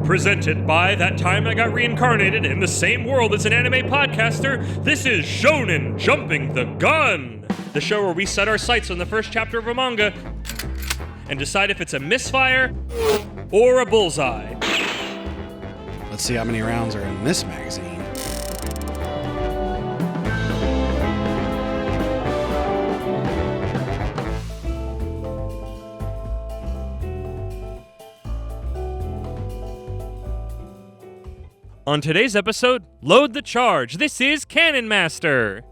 Presented by That Time I Got Reincarnated in the Same World as an Anime Podcaster, this is Shonen Jumping the Gun, the show where we set our sights on the first chapter of a manga and decide if it's a misfire or a bullseye. Let's see how many rounds are in this magazine. On today's episode, load the charge. This is Cannon Master.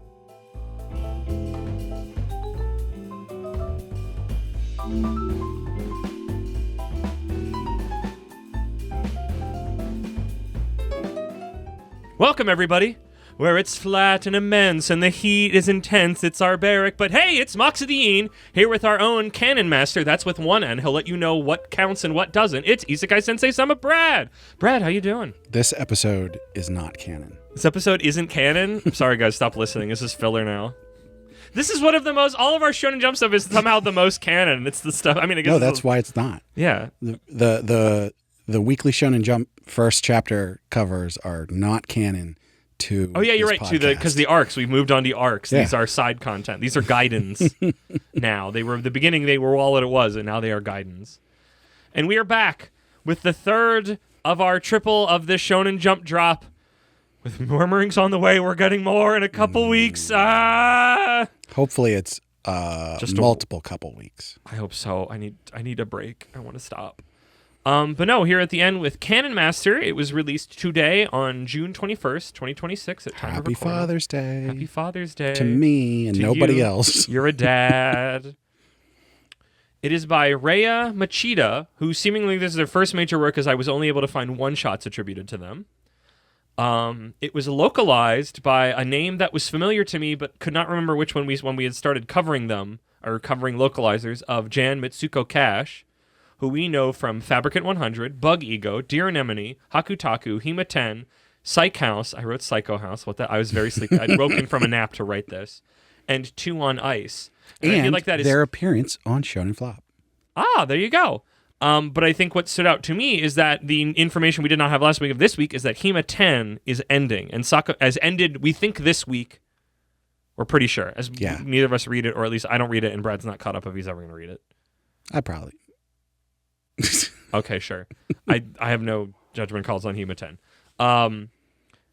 Welcome, everybody. Where it's flat and immense and the heat is intense, it's barbaric. But hey, it's Moxidine here with our own Cannon Master. That's with one N. He'll let you know what counts and what doesn't. It's Isekai Sensei Sama Brad. Brad, how you doing? This episode is not canon. This episode isn't canon? I'm sorry, guys. Stop listening. This is filler now. This is one of the most... All of our Shonen Jump stuff is somehow the most canon. It's the stuff... I mean, I guess... No, that's why it's not. Yeah. The weekly Shonen Jump first chapter covers are not canon to Oh, yeah, you're right, podcast. too, because the arcs. We've moved on to arcs. Yeah. These are side content. These are guidance now. They were... At the beginning, they were all that it was, and now they are guidance. And we are back with the third of our triple of this Shonen Jump drop. With murmurings on the way, we're getting more in a couple weeks. Hopefully it's Just multiple couple weeks. I hope so. I need a break. I want to stop. But no, here at the end with Cannon Master, it was released today on June 21st, 2026 at time of Happy recording. Father's Day. Happy Father's Day. To me and To nobody you. else. You're a dad. It is by Raya Machida, who seemingly this is their first major work, as I was only able to find one-shots attributed to them. It was localized by a name that was familiar to me, but could not remember which one when we had started covering them, or covering localizers, of Jan Mitsuko Cash, who we know from Fabricant 100, Bug Ego, Dear Anemone, Hakutaku, Hima 10, Psych House. I wrote Psycho House. What that? I was very sleepy. I'd woken from a nap to write this. And Two on Ice. And I feel like that is their appearance on Shonen Flop. there you go. But I think what stood out to me is that the information we did not have last week of this week is that Hima 10 is ending. And Saka has ended, we think, this week. We're pretty sure. As neither of us read it, or at least I don't read it, and Brad's not caught up if he's ever going to read it. I probably. Okay, sure. I have no judgment calls on Hima 10.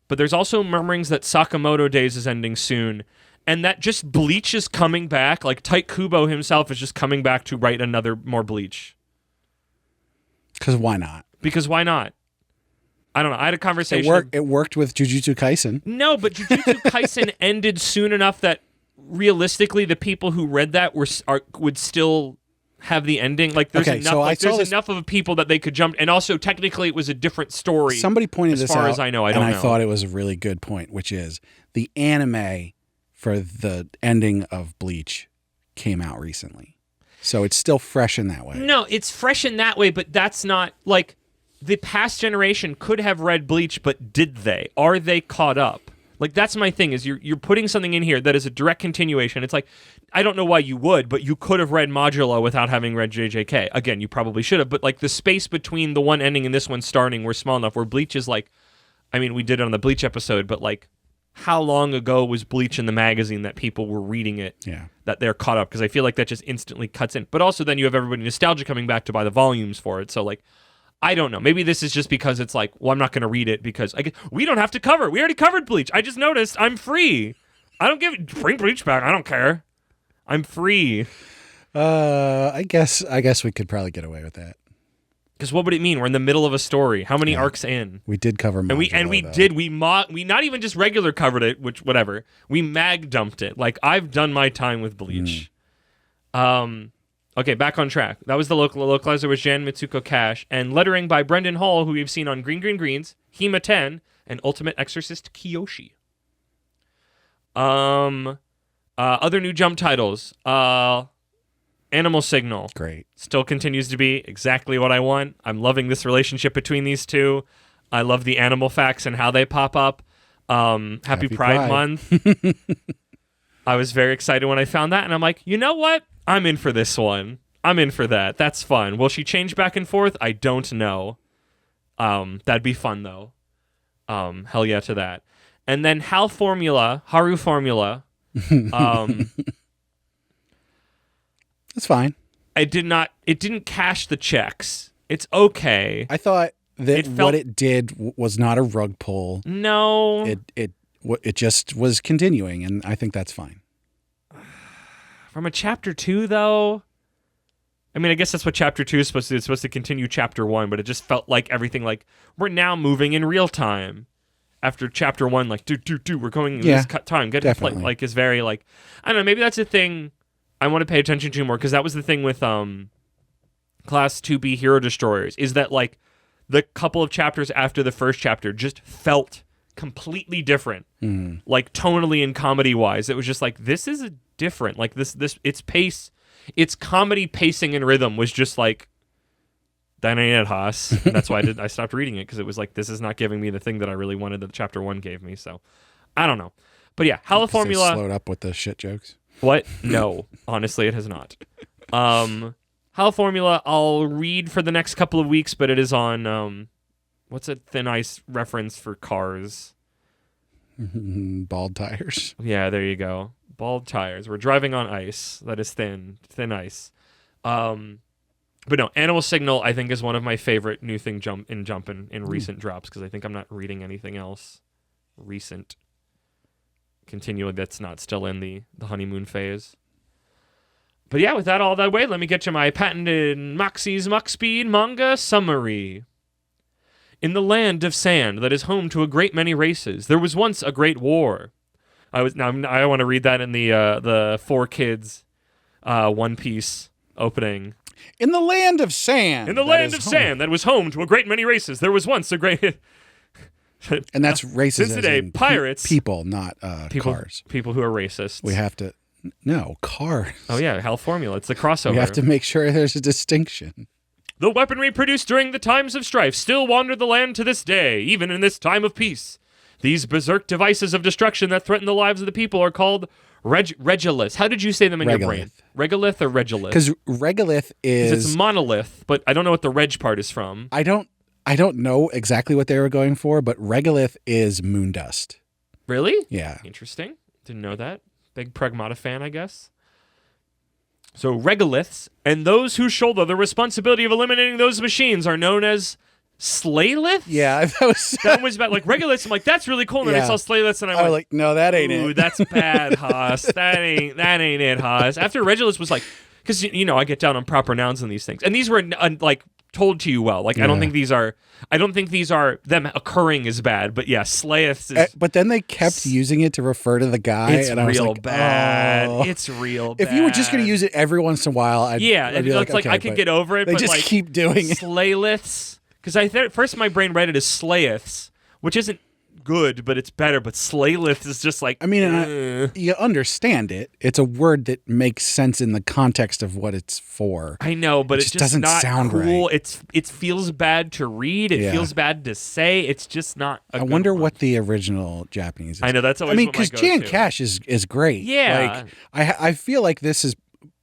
But there's also murmurings that Sakamoto Days is ending soon, and that just Bleach is coming back. Like, Tite Kubo himself is just coming back to write more Bleach. Because why not? Because why not? I don't know. I had a conversation. It worked with Jujutsu Kaisen. No, but Jujutsu Kaisen ended soon enough that realistically the people who read that would still have the ending. Like there's enough of people that they could jump, and also technically it was a different story. Somebody pointed this out. As far as I know, I don't know. And I thought it was a really good point, which is the anime for the ending of Bleach came out recently. So it's still fresh in that way. No, it's fresh in that way, but that's not like the past generation could have read Bleach, but did they? Are they caught up? Like that's my thing is you're putting something in here that is a direct continuation. It's like I don't know why you would, but you could have read Modulo without having read JJK. Again, you probably should have, but like the space between the one ending and this one starting were small enough where Bleach is like, I mean, we did it on the Bleach episode, but like how long ago was Bleach in the magazine that people were reading it? Yeah. That they're caught up, because I feel like that just instantly cuts in. But also then you have everybody nostalgia coming back to buy the volumes for it. So like, I don't know. Maybe this is just because it's like, well, I'm not going to read it because we don't have to cover. We already covered Bleach. I just noticed I'm free. I don't bring Bleach back. I don't care. I'm free. I guess we could probably get away with that. Because what would it mean? We're in the middle of a story. How many arcs in? We did cover Modulo, we not even just regular covered it, which whatever. We mag dumped it. Like I've done my time with Bleach. Okay, back on track. That was the localizer was Jan Mitsuko Cash, and lettering by Brendan Hall, who we've seen on Green Green Greens, Hima 10, and Ultimate Exorcist Kiyoshi. Other new Jump titles. Animal Signal. Great. Still continues to be exactly what I want. I'm loving this relationship between these two. I love the animal facts and how they pop up. Happy Pride Month. I was very excited when I found that, and I'm like, you know what? I'm in for this one. I'm in for that. That's fun. Will she change back and forth? I don't know. That'd be fun though. Hell yeah to that. And then Haru Formula. That's fine. It didn't cash the checks. It's okay. I thought that It what it did was not a rug pull. No. It just was continuing, and I think that's fine. From a chapter 2 though, I mean, I guess that's what chapter 2 is supposed to do. It's supposed to continue chapter 1, but it just felt like everything like we're now moving in real time. After chapter 1, like we're going in this cut time. Get to play, like is very like I don't know. Maybe that's a thing I want to pay attention to more because that was the thing with Class 2B Hero Destroyers is that like the couple of chapters after the first chapter just felt completely different, like tonally and comedy wise. It was just like this is different. Like this its pace, its comedy pacing and rhythm was just like. That ain't it, Haas. And that's why I stopped reading it because it was like this is not giving me the thing that I really wanted that chapter 1 gave me. So I don't know, but yeah, Hella Formula slowed up with the shit jokes. What? No, honestly, it has not. Hella Formula I'll read for the next couple of weeks, but it is on what's a Thin Ice reference for cars? Bald tires. Yeah, there you go. Bald tires. We're driving on ice. That is thin ice. But no, Animal Signal I think is one of my favorite new thing jumping in recent drops because I think I'm not reading anything else recent continually that's not still in the honeymoon phase. But yeah, with that all that way, let me get you my patented Moxie's Mach Speed manga summary. In the land of sand that is home to a great many races, there was once a great war. I want to read that in the 4Kids One Piece opening. In the land of sand. In the land of sand that was home to a great many races, there was once a great... And that's races Since today, pirates... people, not cars. People who are racist. We have to... No, cars. Oh yeah, Hell Formula. It's the crossover. We have to make sure there's a distinction. The weaponry produced during the times of strife still wander the land to this day, even in this time of peace. These berserk devices of destruction that threaten the lives of the people are called... Regolith. How did you say them in your brain? Regolith or Regolith? Because Regolith is... It's monolith, but I don't know what the reg part is from. I don't know exactly what they were going for, but Regolith is moondust. Really? Yeah. Interesting. Didn't know that. Big Pragmata fan, I guess. So Regoliths, and those who shoulder the responsibility of eliminating those machines are known as Slayliths? Yeah, that was bad. Like Regoliths, I'm like, that's really cool. And then I saw Slayliths and I went, like, no, that ain't ooh, it. That's bad, Haas. That ain't it, Haas. After Regoliths was like, because I get down on proper nouns and these things, and these were like told to you well. Like I don't think these are them occurring as bad, but yeah, Slayiths is. But then they kept using it to refer to the guy, and I was like, bad. Oh. It's real bad. If you were just going to use it every once in a while, I'd be like, okay, I could get over it. They but just like, keep doing it. Slayliths, because first my brain read it as Slayiths, which isn't good, but it's better. But Slaylith is just like, I mean, you understand it. It's a word that makes sense in the context of what it's for. I know, but it just doesn't not sound cool. right. It feels bad to read. It feels bad to say. It's just not. I wonder what the original Japanese is. I know that's always. Because Jan Cash is great. Yeah, like I feel like this is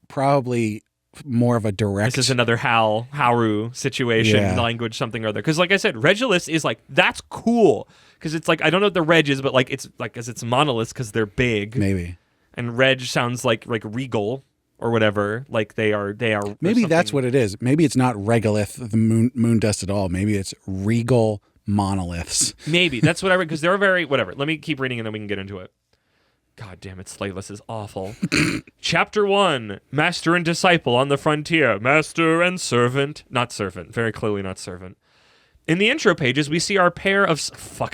probably more of a direct. This is another Haru situation, language, something or other. Because like I said, Regolith is like that's cool. Because it's like I don't know what the reg is, but like it's like because it's monoliths because they're big. Maybe. And reg sounds like regal or whatever. Like they are. Maybe that's what it is. Maybe it's not regolith, the moon dust at all. Maybe it's regal monoliths. Maybe that's what I read because they're very whatever. Let me keep reading and then we can get into it. God damn it, Slayless is awful. Chapter 1, Master and Disciple on the Frontier. Master and Servant. Not Servant. Very clearly not Servant. In the intro pages, we see our pair of...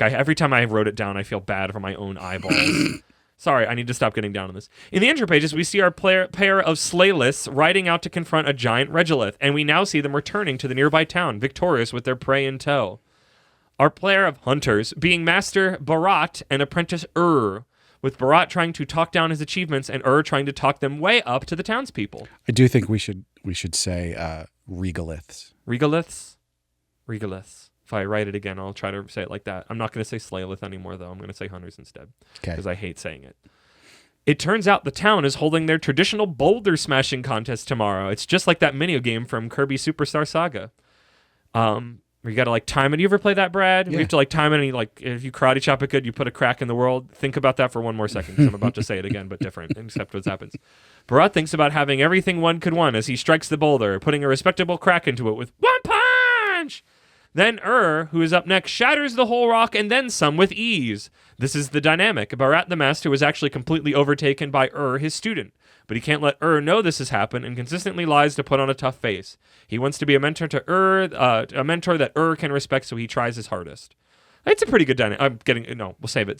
every time I wrote it down, I feel bad for my own eyeballs. Sorry, I need to stop getting down on this. In the intro pages, we see our pair of Slaylists riding out to confront a giant Regolith, and we now see them returning to the nearby town, victorious with their prey in tow. Our pair of hunters being Master Barat and Apprentice with Barat trying to talk down his achievements and trying to talk them way up to the townspeople. I do think we should say regoliths. Regoliths? Regoliths. If I write it again, I'll try to say it like that. I'm not going to say Slaylith anymore, though. I'm going to say hunters instead. Because I hate saying it. It turns out the town is holding their traditional boulder smashing contest tomorrow. It's just like that mini game from Kirby Superstar Saga. where you got to like time it. You ever play that, Brad? Yeah. You have to like time it, and you, like if you karate chop it good, you put a crack in the world. Think about that for one more second, because I'm about to say it again, but different, except what happens. Bharat thinks about having everything one could want as he strikes the boulder, putting a respectable crack into it with one punch. Then who is up next, shatters the whole rock and then some with ease. This is the dynamic. Bharat the master was actually completely overtaken by his student, but he can't let know this has happened and consistently lies to put on a tough face. He wants to be a mentor to a mentor that can respect, so he tries his hardest. It's a pretty good dynamic. I'm getting we'll save it.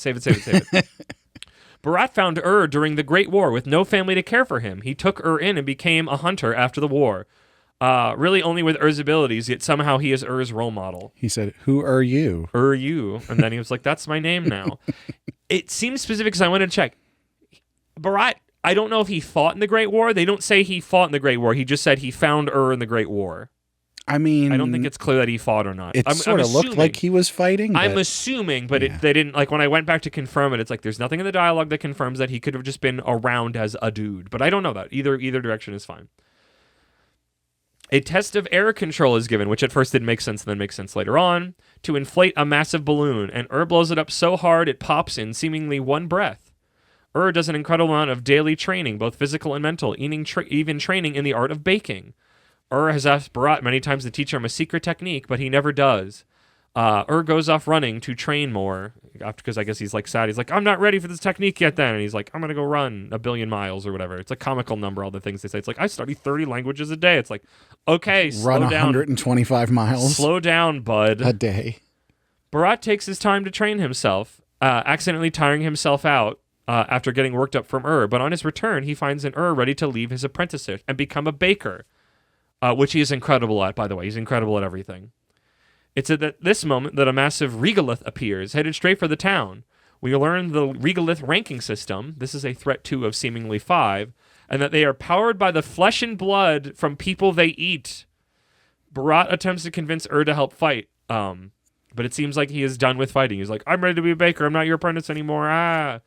Bharat found during the Great War with no family to care for him. He took in and became a hunter after the war. Really only with abilities, yet somehow he is role model. He said, "Who are you?" You. And then he was like, that's my name now. It seems specific because I went to check. Bharat, I don't know if he fought in the Great War. They don't say he fought in the Great War. He just said he found in the Great War. I mean, I don't think it's clear that he fought or not. It sort of looked like he was fighting. But I'm assuming, but they didn't. Like when I went back to confirm it, it's like there's nothing in the dialogue that confirms that he could have just been around as a dude. But I don't know that. Either direction is fine. A test of air control is given, which at first didn't make sense and then makes sense later on, to inflate a massive balloon, and blows it up so hard it pops in seemingly one breath. Does an incredible amount of daily training, both physical and mental, even training in the art of baking. Has asked Bharat many times to teach him a secret technique, but he never does. Goes off running to train more, because I guess he's like sad. He's like, I'm not ready for this technique yet then. And he's like, I'm going to go run 1 billion miles or whatever. It's a comical number, all the things they say. It's like, I study 30 languages a day. It's like, okay, slow run down. 125 miles. Slow down, bud. A day. Bharat takes his time to train himself, accidentally tiring himself out after getting worked up from but on his return, he finds an ready to leave his apprenticeship and become a baker, which he is incredible at, by the way. He's incredible at everything. It's at this moment that a massive regolith appears, headed straight for the town. We learn the regolith ranking system. This is a threat 2 of seemingly 5, and that they are powered by the flesh and blood from people they eat. Bharat attempts to convince to help fight, but it seems like he is done with fighting. He's like, I'm ready to be a baker. I'm not your apprentice anymore.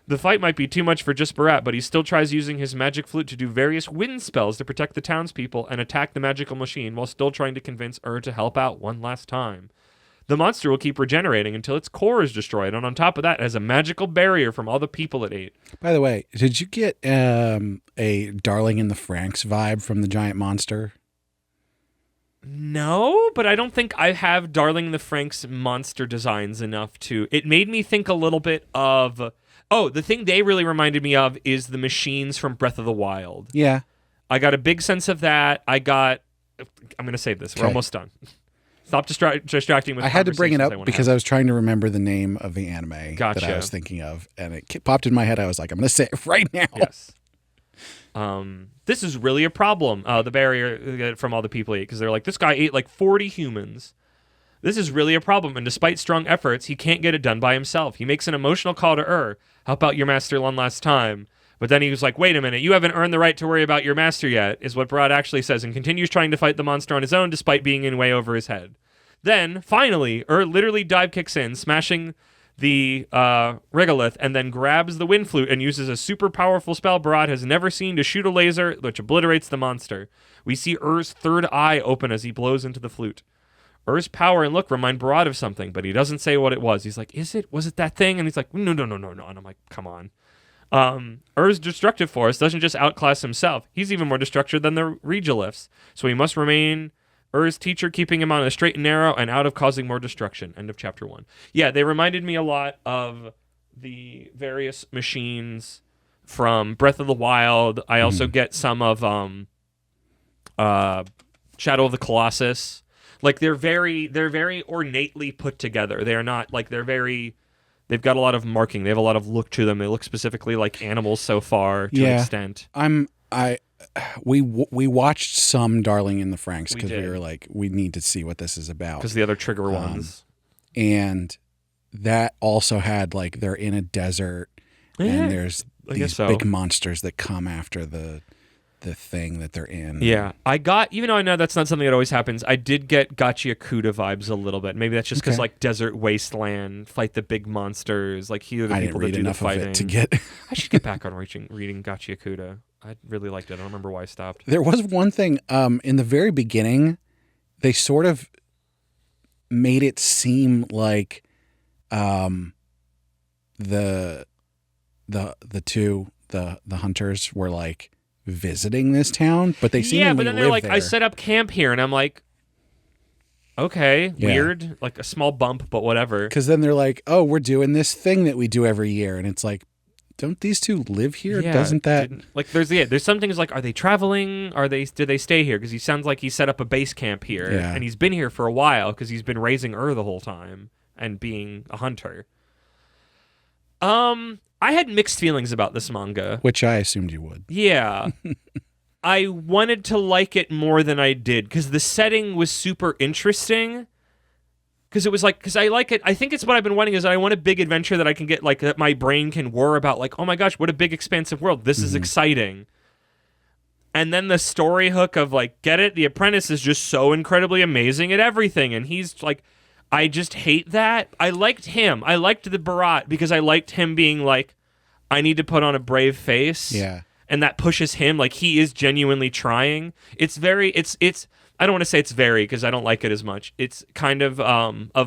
The fight might be too much for just Bharat, but he still tries using his magic flute to do various wind spells to protect the townspeople and attack the magical machine while still trying to convince to help out one last time. The monster will keep regenerating until its core is destroyed, and on top of that, it has a magical barrier from all the people it ate. By the way, did you get a Darling in the Franxx vibe from the giant monster? No, but I don't think I have Darling in the Franxx monster designs enough to... It made me think a little bit of... Oh, the thing they really reminded me of is the machines from Breath of the Wild. Yeah. I got a big sense of that. I'm going to save this. We're almost done. Stop distracting with I had to bring it up because I was trying to remember the name of the anime that I was thinking of, and it popped in my head. I was like, I'm going to say it right now. Yes. This is really a problem, the barrier from all the people because they're like, this guy ate like 40 humans. This is really a problem, and despite strong efforts, he can't get it done by himself. He makes an emotional call to help out your master one last time. But then he was like, wait a minute, you haven't earned the right to worry about your master yet, is what Bharat actually says, and continues trying to fight the monster on his own despite being in way over his head. Then, finally, literally dive kicks in, smashing the regolith, and then grabs the wind flute and uses a super powerful spell Bharat has never seen to shoot a laser, which obliterates the monster. We see third eye open as he blows into the flute. Ur's power and look remind Bharat of something, but he doesn't say what it was. He's like, was it that thing? And he's like, no. And I'm like, come on. Ur's destructive force doesn't just outclass himself. He's even more destructive than the regoliths. So he must remain Ur's teacher, keeping him on a straight and narrow and out of causing more destruction. End of chapter 1. Yeah, they reminded me a lot of the various machines from Breath of the Wild. I also get some of Shadow of the Colossus. Like they're very ornately put together. They're not like they've got a lot of marking. They have a lot of look to them. They look specifically like animals so far to an extent. We watched some Darling in the Franxx because we were like, we need to see what this is about. Because the other Trigger ones. And that also had like they're in a desert and there's these big monsters that come after the thing that they're in. Yeah. Even though I know that's not something that always happens, I did get Gachi Akuda vibes a little bit. Maybe that's just because like desert wasteland, fight the big monsters, like here are the people that do the fighting. To get I should get back on reading Gachi Akuda. I really liked it. I don't remember why I stopped. There was one thing in the very beginning, they sort of made it seem like the hunters were like visiting this town, but they seemingly but then they're live like, there. I set up camp here, and I'm like, okay, weird, like a small bump, but whatever. Because then they're like, oh, we're doing this thing that we do every year, and it's like, don't these two live here? Yeah, Doesn't that like there's some things like, are they traveling? Do they stay here? Because he sounds like he set up a base camp here, and he's been here for a while because he's been raising the whole time and being a hunter. I had mixed feelings about this manga, which I assumed you would. Yeah. I wanted to like it more than I did because the setting was super interesting. Because I like it. I think it's what I've been wanting is I want a big adventure that I can get, like, that my brain can whir about, like, oh my gosh, what a big expansive world. This is exciting. And then the story hook of, like, get it? The apprentice is just so incredibly amazing at everything. And he's like, I just hate that. I liked him. I liked the Barat because I liked him being like, I need to put on a brave face. Yeah. And that pushes him. Like, he is genuinely trying. It's I don't want to say it's very because I don't like it as much. It's kind of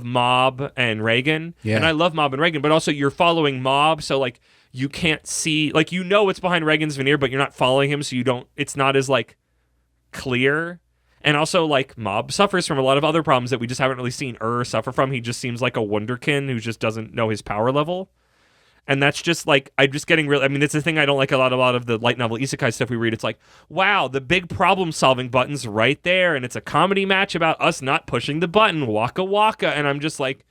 Mob and Reagan. Yeah. And I love Mob and Reagan, but also you're following Mob, so like you can't see, like, you know what's behind Reagan's veneer, but you're not following him, so it's not as like clear. And also, like, Mob suffers from a lot of other problems that we just haven't really seen suffer from. He just seems like a wonderkin who just doesn't know his power level. And that's just like, I'm just getting real. I mean, it's the thing I don't like a lot of the light novel isekai stuff we read. It's like, wow, the big problem solving button's right there. And it's a comedy match about us not pushing the button. Waka waka. And I'm just like,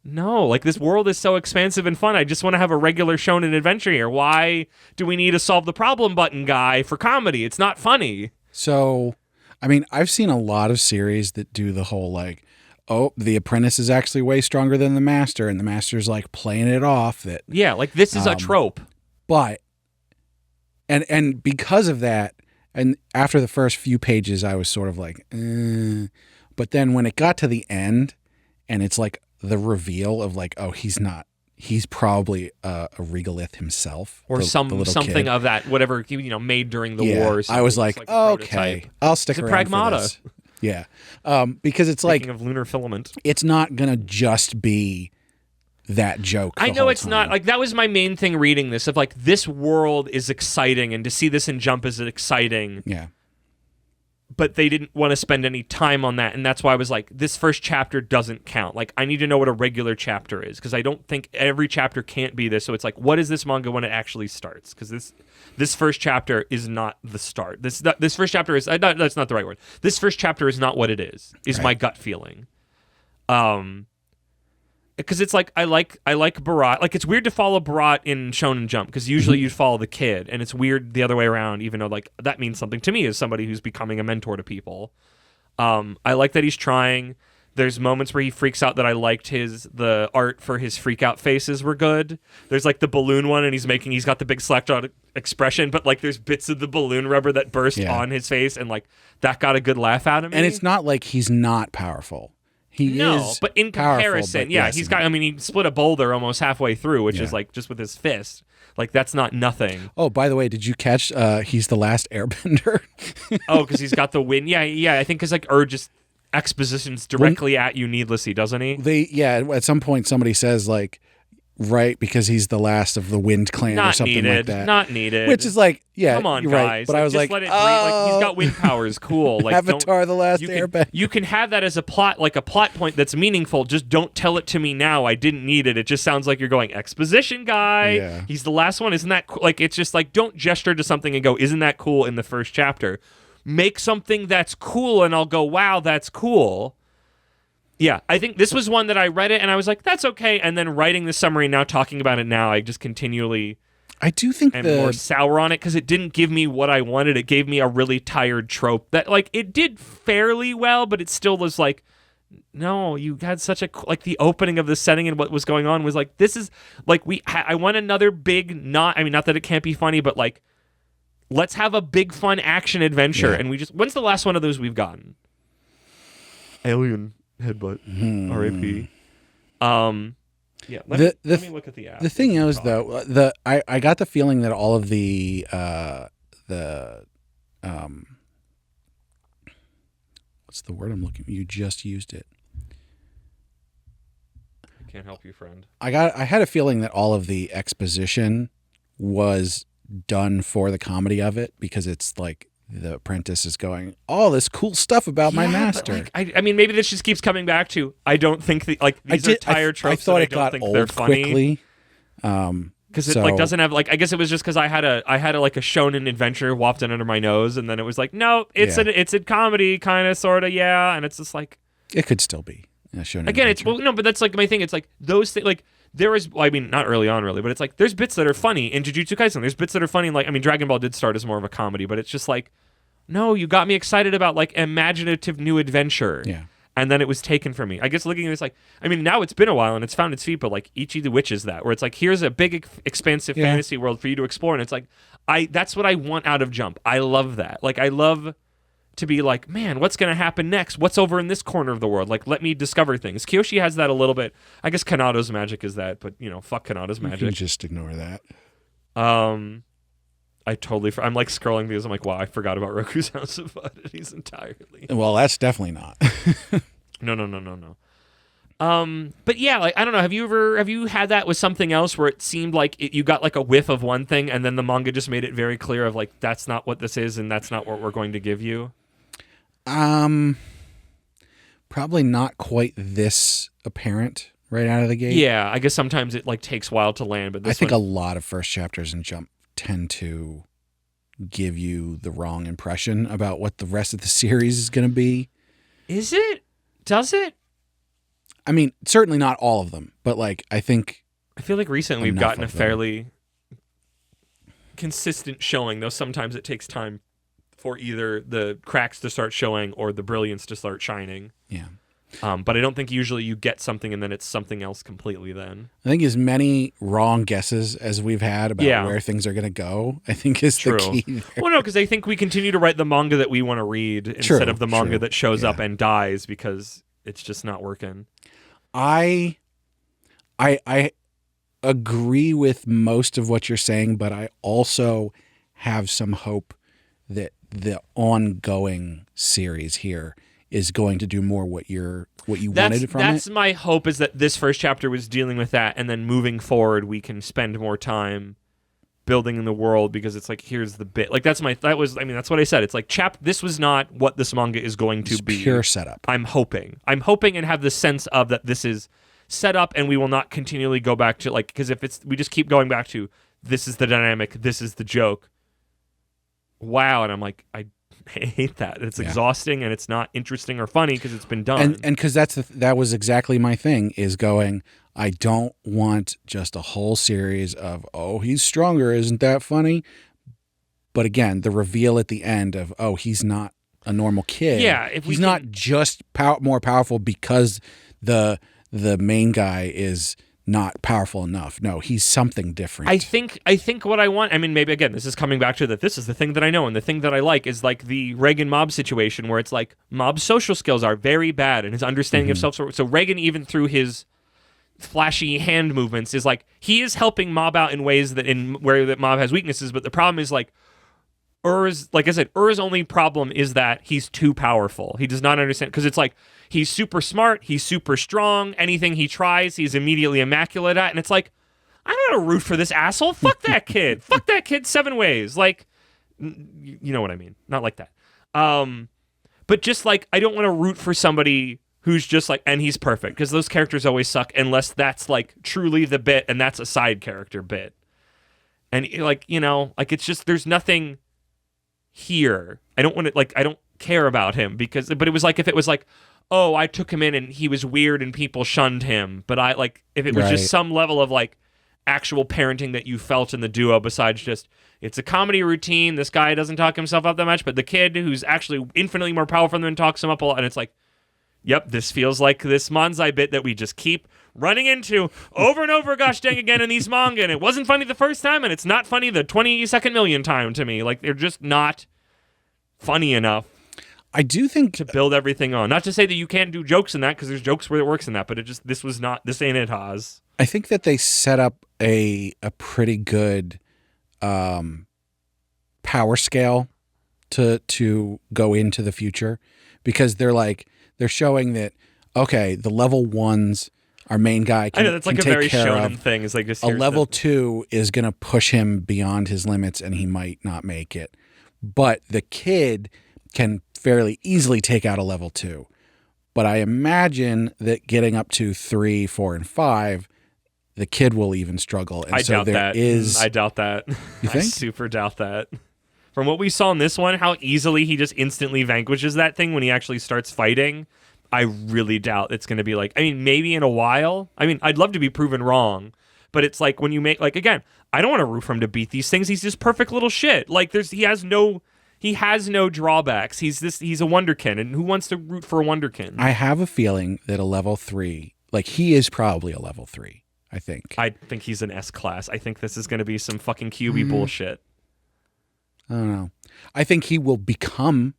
no, like, this world is so expansive and fun. I just want to have a regular shonen adventure here. Why do we need a solve the problem button guy for comedy? It's not funny. So, I mean, I've seen a lot of series that do the whole like, oh, the apprentice is actually way stronger than the master, and the master's like playing it off that, yeah, like, this is a trope. But and because of that, and after the first few pages, I was sort of like, but then when it got to the end, and it's like the reveal of like, oh, he's probably a regolith himself, or the something kid. of that, whatever, made during the war. I was like okay, I'll stick around for this. Yeah, because it's Speaking like of lunar filament, it's not gonna just be that joke. I know it's not, like, that was my main thing reading this, of like, this world is exciting, and to see this in Jump is exciting. Yeah. But they didn't want to spend any time on that, and that's why I was like, this first chapter doesn't count. Like, I need to know what a regular chapter is, because I don't think every chapter can't be this. So it's like, what is this manga when it actually starts? Because this first chapter is not the start. This first chapter is that's not the right word. This first chapter is not what it is right. My gut feeling. Because it's like, I like Barat. Like, it's weird to follow Barat in Shonen Jump, because usually you'd follow the kid, and it's weird the other way around, even though, like, that means something to me as somebody who's becoming a mentor to people. I like that he's trying. There's moments where he freaks out that I liked the art for his freak out faces were good. There's like the balloon one, and he's got the big slackjawed expression, but like there's bits of the balloon rubber that burst on his face, and like that got a good laugh out of me. And it's not like he's not powerful. He is, but in comparison, powerful, he's got. I mean, he split a boulder almost halfway through, which is like just with his fist. Like, that's not nothing. Oh, by the way, did you catch? He's the last Airbender. Oh, because he's got the wind. Yeah. I think because like just expositions directly at you needlessly, doesn't he? At some point somebody says like, right, because he's the last of the Wind Clan or something like that. Not needed. Which is like, yeah, come on, you're guys. right. But I was like, let it breathe. Like, he's got wind powers. Cool. Like, Avatar: The Last Airbender. You can have that as a plot point that's meaningful. Just don't tell it to me now. I didn't need it. It just sounds like you're going, exposition guy. Yeah. He's the last one. Isn't that cool? Like, it's just like, don't gesture to something and go, isn't that cool in the first chapter? Make something that's cool, and I'll go, wow, that's cool. Yeah, I think this was one that I read it and I was like, that's okay. And then writing the summary now, talking about it now, I just continually I do think am more sour on it because it didn't give me what I wanted. It gave me a really tired trope that, like, it did fairly well, but it still was like, no, you had such a, like, the opening of the setting and what was going on was like, this is like, I want another big, not that it can't be funny, but like, let's have a big fun action adventure. Yeah. And when's the last one of those we've gotten? Alien Headbutt. R.I.P. Yeah. Let me look at the app. The thing is, though, I got the feeling that all of the what's the word I'm looking? You just used it. can't help you, friend. I had a feeling that all of the exposition was done for the comedy of it, because it's like the apprentice is going, all this cool stuff about my master. But I mean, maybe this just keeps coming back to, I don't think these are tired tropes. I thought that it got think old they're funny. quickly. Because it like doesn't have like, I guess it was just because I had a like a shonen adventure wafted under my nose, and then it was like, no, it's a comedy kind of sort of, yeah, and it's just like, it could still be a shonen again. adventure. It's no, but that's like my thing. It's like those things. Like there is, I mean, not early on really, but it's like there's bits that are funny in Jujutsu Kaisen. There's bits that are funny. Like I mean, Dragon Ball did start as more of a comedy, but it's just like, no, you got me excited about like imaginative new adventure. Yeah. And then it was taken from me. I guess looking at this, like, I mean, now it's been a while and it's found its feet, but like Ichi the Witch is that, where it's like, here's a big, expansive fantasy world for you to explore, and it's like, that's what I want out of Jump. I love that. Like, I love to be like, man, what's going to happen next? What's over in this corner of the world? Like, let me discover things. Kyoshi has that a little bit. I guess Kanado's magic is that, but you know, fuck Kanado's magic. You can just ignore that. I totally. I'm like scrolling because I'm like, wow, I forgot about Roku's House of Oddities entirely. Well, that's definitely not. No. But yeah, like I don't know. Have you had that with something else where it seemed like you got like a whiff of one thing, and then the manga just made it very clear of like that's not what this is, and that's not what we're going to give you? Probably not quite this apparent right out of the gate. Yeah, I guess sometimes it like takes a while to land, but this I think a lot of first chapters in Jump tend to give you the wrong impression about what the rest of the series is going to be. Is it? Does it? I mean, certainly not all of them, but like I feel like recently we've gotten a them. fairly consistent showing, though sometimes it takes time for either the cracks to start showing or the brilliance to start shining. Yeah. But I don't think usually you get something and then it's something else completely then. I think as many wrong guesses as we've had about where things are going to go, I think is the key there. Well, no, because I think we continue to write the manga that we want to read instead of the manga that shows up and dies because it's just not working. I agree with most of what you're saying, but I also have some hope that the ongoing series here is going to do more what you wanted from it. That's my hope, is that this first chapter was dealing with that, and then moving forward we can spend more time building in the world, because it's like, here's the bit. Like that's what I said. It's like this was not what this manga is going to be. Pure setup. I'm hoping and have the sense of that this is set up, and we will not continually go back to like, because if we just keep going back to this is the dynamic, this is the joke. Wow, and I'm like, I hate that. It's exhausting and it's not interesting or funny because it's been done. And because that was exactly my thing, is going, I don't want just a whole series of, oh, he's stronger, isn't that funny? But again, the reveal at the end of, oh, he's not a normal kid. Yeah, he's not just more powerful because the main guy is not powerful enough. No, he's something different. I think what I want, I mean, maybe again, this is coming back to that this is the thing that I know, and the thing that I like is like the Reagan Mob situation, where it's like Mob's social skills are very bad and his understanding of self. So Reagan, even through his flashy hand movements, is like he is helping Mob out in ways that that Mob has weaknesses, but the problem is like like I said, Ur's only problem is that he's too powerful. He does not understand, because it's like he's super smart, he's super strong. Anything he tries, he's immediately immaculate at, and it's like, I don't want to root for this asshole. Fuck that kid. Fuck that kid 7 ways. Like, you know what I mean? Not like that. But just like, I don't want to root for somebody who's just like, and he's perfect, because those characters always suck unless that's like truly the bit, and that's a side character bit. And like, you know, like it's just, there's nothing here. I don't want to, like, I don't care about him but it was like, if it was like, oh, I took him in and he was weird and people shunned him, but I like, if it was just some level of like actual parenting that you felt in the duo, besides just, it's a comedy routine, this guy doesn't talk himself up that much, but the kid who's actually infinitely more powerful than him talks him up a lot, and it's like, yep, this feels like this Manzai bit that we just keep running into over and over, gosh dang again, in these manga, and it wasn't funny the first time, and it's not funny the 22nd million time to me. Like, they're just not funny enough. I do think to build everything on. Not to say that you can't do jokes in that, because there's jokes where it works in that, but this ain't it, Haas. I think that they set up a pretty good power scale to go into the future, because they're showing that, okay, the level 1s our main guy I can, know that's like can a take very care shonen of. thing. It's like just A here's level the- 2 is going to push him beyond his limits and he might not make it. But the kid can fairly easily take out a level 2. But I imagine that getting up to 3, 4, and 5, the kid will even struggle. And I so doubt there that. is. I doubt that. You I think? super doubt that. From what we saw in this one, how easily he just instantly vanquishes that thing when he actually starts fighting, I really doubt it's going to be like, I mean, maybe in a while. I mean, I'd love to be proven wrong, but it's like when you make, like, again, I don't want to root for him to beat these things. He's just perfect little shit. Like, he has no drawbacks. He's a wonderkin, and who wants to root for a wonderkin? I have a feeling that a level 3, like he is probably a level 3, I think. I think he's an S class. I think this is going to be some fucking QB bullshit. I don't know. I think he will become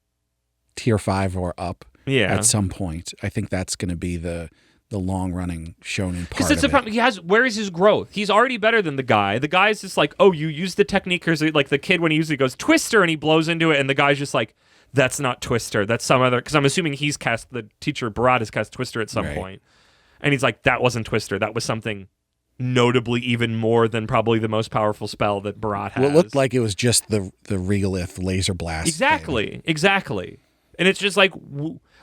tier 5 or up Yeah. at some point. I think that's going to be the long running shonen part Because it's of the problem. it. Where is his growth? He's already better than the guy. The guy's just like, oh, you use the technique, or like the kid when he usually goes Twister and he blows into it, and the guy's just like, that's not Twister. That's some other. Because I'm assuming the teacher Barat has cast Twister at some Right. point, and he's like, that wasn't Twister. That was something notably even more than probably the most powerful spell that Barat has. Well, it looked like it was just the regolith laser blast. Exactly. And it's just like,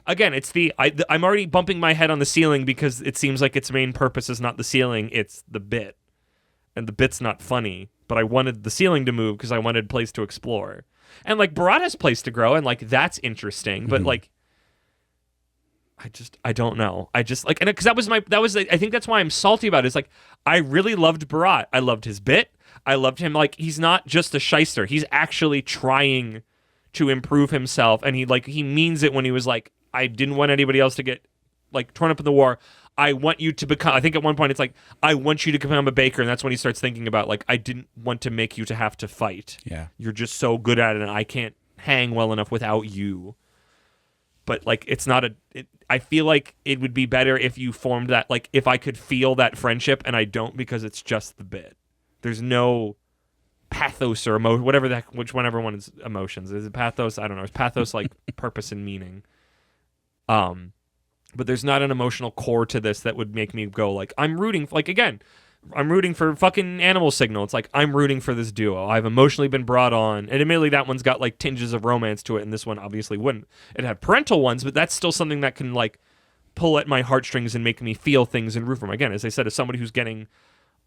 again, it's I'm already bumping my head on the ceiling because it seems like its main purpose is not the ceiling, it's the bit. And the bit's not funny, but I wanted the ceiling to move because I wanted place to explore. And like Barat has place to grow, and like that's interesting, but like I don't know. I just like, and because I think that's why I'm salty about it. Is like, I really loved Barat. I loved his bit. I loved him. Like, he's not just a shyster. He's actually trying to improve himself. And he means it when he was like, I didn't want anybody else to get like torn up in the war. I want you to become, I think at one point it's like, I want you to become a baker. And that's when he starts thinking about like, I didn't want to make you to have to fight. Yeah. You're just so good at it. And I can't hang well enough without you. But like, it's not I feel like it would be better if you formed that, like if I could feel that friendship, and I don't because it's just the bit. There's no pathos or whatever one is emotions. Is it pathos? I don't know. Is pathos like purpose and meaning? But there's not an emotional core to this that would make me go like, I'm rooting, like again, I'm rooting for fucking Animal Signal. It's like, I'm rooting for this duo. I've emotionally been brought on. And admittedly, that one's got like tinges of romance to it, and this one obviously wouldn't. It had parental ones, but that's still something that can like pull at my heartstrings and make me feel things and root for them. Again, as I said, as somebody who's getting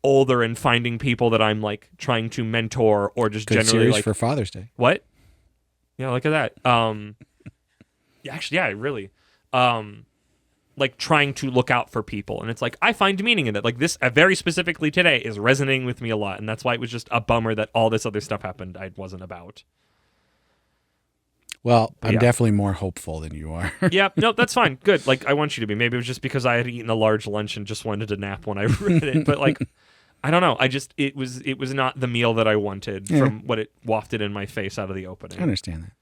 older and finding people that I'm like trying to mentor or just Good generally series like for Father's Day. what? Yeah, look at that. Yeah, actually, yeah, really. Like trying to look out for people, and it's like I find meaning in it. Like this, very specifically today, is resonating with me a lot, and that's why it was just a bummer that all this other stuff happened I wasn't about. Well, I'm yeah. definitely more hopeful than you are. Yeah, no, that's fine. Good. Like I want you to be. Maybe it was just because I had eaten a large lunch and just wanted to nap when I read it. But like, I don't know. It was not the meal that I wanted from what it wafted in my face out of the opening. I understand that.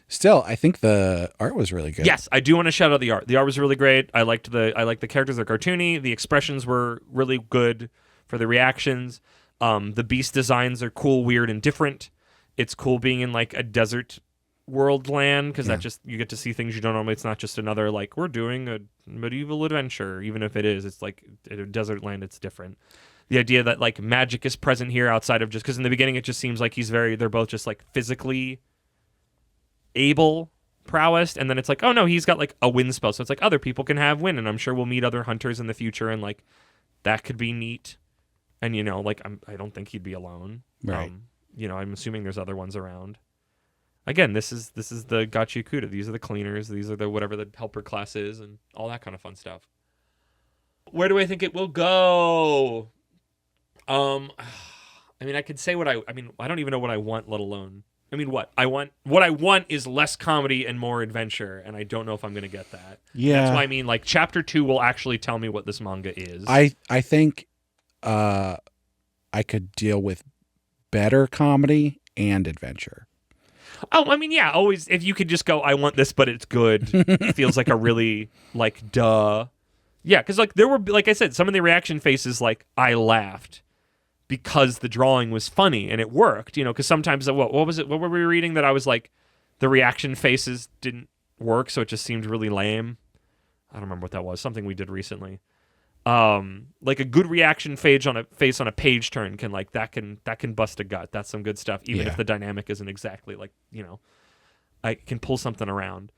Still, I think the art was really good. Yes, I do want to shout out the art. The art was really great. I liked the characters. They're cartoony. The expressions were really good for the reactions. The beast designs are cool, weird, and different. It's cool being in like a desert world land because that just you get to see things you don't normally. It's not just another like we're doing a medieval adventure. Even if it is, it's like in a desert land. It's different. The idea that like magic is present here outside of just because in the beginning it just seems like they're both just like physically able prowess, and then it's like, oh no, he's got like a wind spell, so it's like other people can have wind, and I'm sure we'll meet other hunters in the future, and like that could be neat. And you know, like I don't think he'd be alone. Right. You know, I'm assuming there's other ones around. Again, this is the Gachiakuta. These are the cleaners. These are the whatever the helper class is, and all that kind of fun stuff. Where do I think it will go? I mean, I could say I don't even know what I want, let alone. I mean, what I want is less comedy and more adventure, and I don't know if I'm going to get that. Yeah. That's why I mean, like, chapter 2 will actually tell me what this manga is. I think I could deal with better comedy and adventure. Oh, I mean, yeah, always, if you could just go, I want this, but it's good, it feels like a really, like, duh. Yeah, because, like, there were, like I said, some of the reaction faces, like, I laughed. Because the drawing was funny and it worked, you know, because sometimes, what was it? What were we reading that I was like, the reaction faces didn't work, so it just seemed really lame. I don't remember what that was. Something we did recently. Like a good reaction face on a page turn can bust a gut. That's some good stuff, even if the dynamic isn't exactly like, I can pull something around.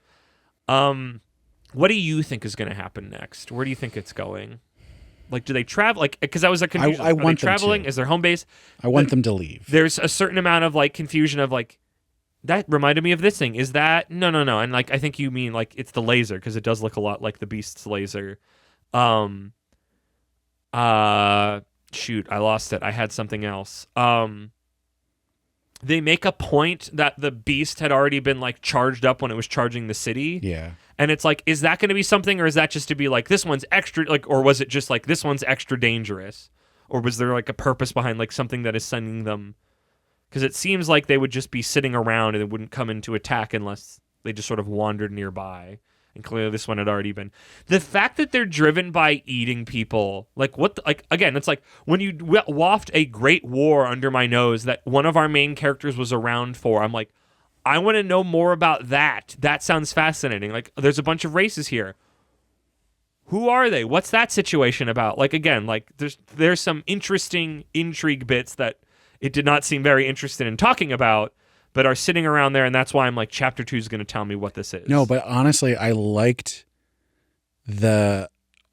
What do you think is going to happen next? Where do you think it's going? Like, do they travel? Like, because I was like confused. I Are want they them traveling? to. Is their home base? I want them to leave. There's a certain amount of like confusion of like, that reminded me of this thing. Is that no? And like, I think you mean like it's the laser, because it does look a lot like the Beast's laser. Shoot, I lost it. I had something else. They make a point that the Beast had already been like charged up when it was charging the city. Yeah. And it's like, is that going to be something, or is that just to be like, this one's extra, like, or was it just like, this one's extra dangerous? Or was there like a purpose behind like something that is sending them? Because it seems like they would just be sitting around and it wouldn't come into attack unless they just sort of wandered nearby. And clearly this one had already been. The fact that they're driven by eating people, like what, like, again, it's like when you waft a great war under my nose that one of our main characters was around for, I'm like, I want to know more about that. That sounds fascinating. Like, there's a bunch of races here. Who are they? What's that situation about? Like, again, like there's some interesting intrigue bits that it did not seem very interested in talking about, but are sitting around there, and that's why I'm like, chapter 2 is going to tell me what this is. No, but honestly, I liked the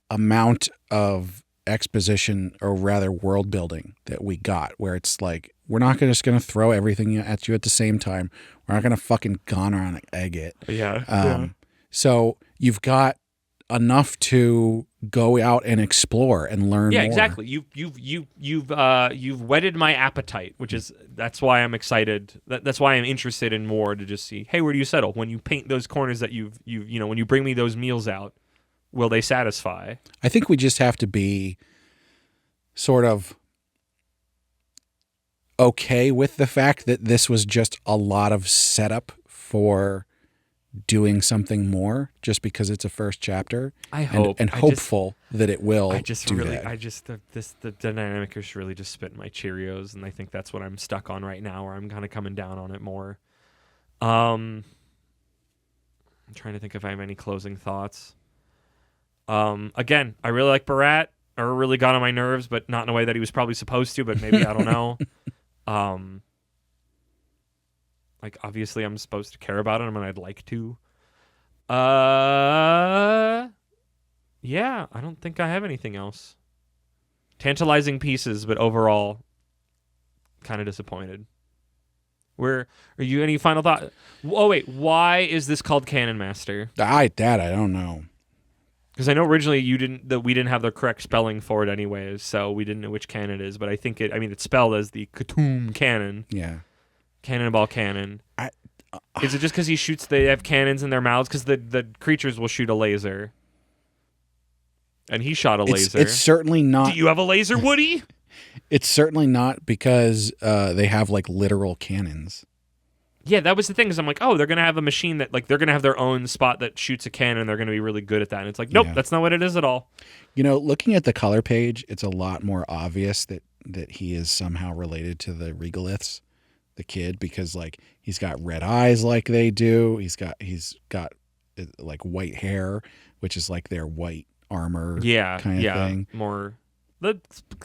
amount of exposition, or rather world building, that we got, where it's like, we're not just going to throw everything at you at the same time. We're not going to fucking goner on egg it. Yeah. So you've got enough to go out and explore and learn more. Yeah, exactly. You've whetted my appetite, that's why I'm excited. That's why I'm interested in more, to just see, hey, where do you settle? When you paint those corners that when you bring me those meals out, will they satisfy? I think we just have to be sort of okay with the fact that this was just a lot of setup for doing something more, just because it's a first chapter. I hope. And hopeful that it will do that. The dynamic is really just spitting my Cheerios, and I think that's what I'm stuck on right now, where I'm kind of coming down on it more. I'm trying to think if I have any closing thoughts. Again, I really like Barat. Or really got on my nerves, but not in a way that he was probably supposed to, but maybe, I don't know. Like, obviously I'm supposed to care about him, and I'd like to. Yeah, I don't think I have anything else. Tantalizing pieces, but overall, kind of disappointed. Are you, any final thought? Oh, wait, why is this called Cannon Master? I don't know. Because I know originally we didn't have the correct spelling for it anyways, so we didn't know which cannon it is. But I think it's spelled as the Katoom Cannon. Yeah. Cannonball Cannon. Is it just because they have cannons in their mouths? Because the creatures will shoot a laser. And he shot a laser. It's certainly not. Do you have a laser, Woody? It's certainly not because they have like literal cannons. Yeah, that was the thing. Because I'm like, oh, they're gonna have a machine that, like, they're gonna have their own spot that shoots a cannon, and they're gonna be really good at that. And it's like, nope, that's not what it is at all. Looking at the color page, it's a lot more obvious that he is somehow related to the Regoliths, the kid, because like he's got red eyes like they do. He's got like white hair, which is like their white armor. Kind of thing. More the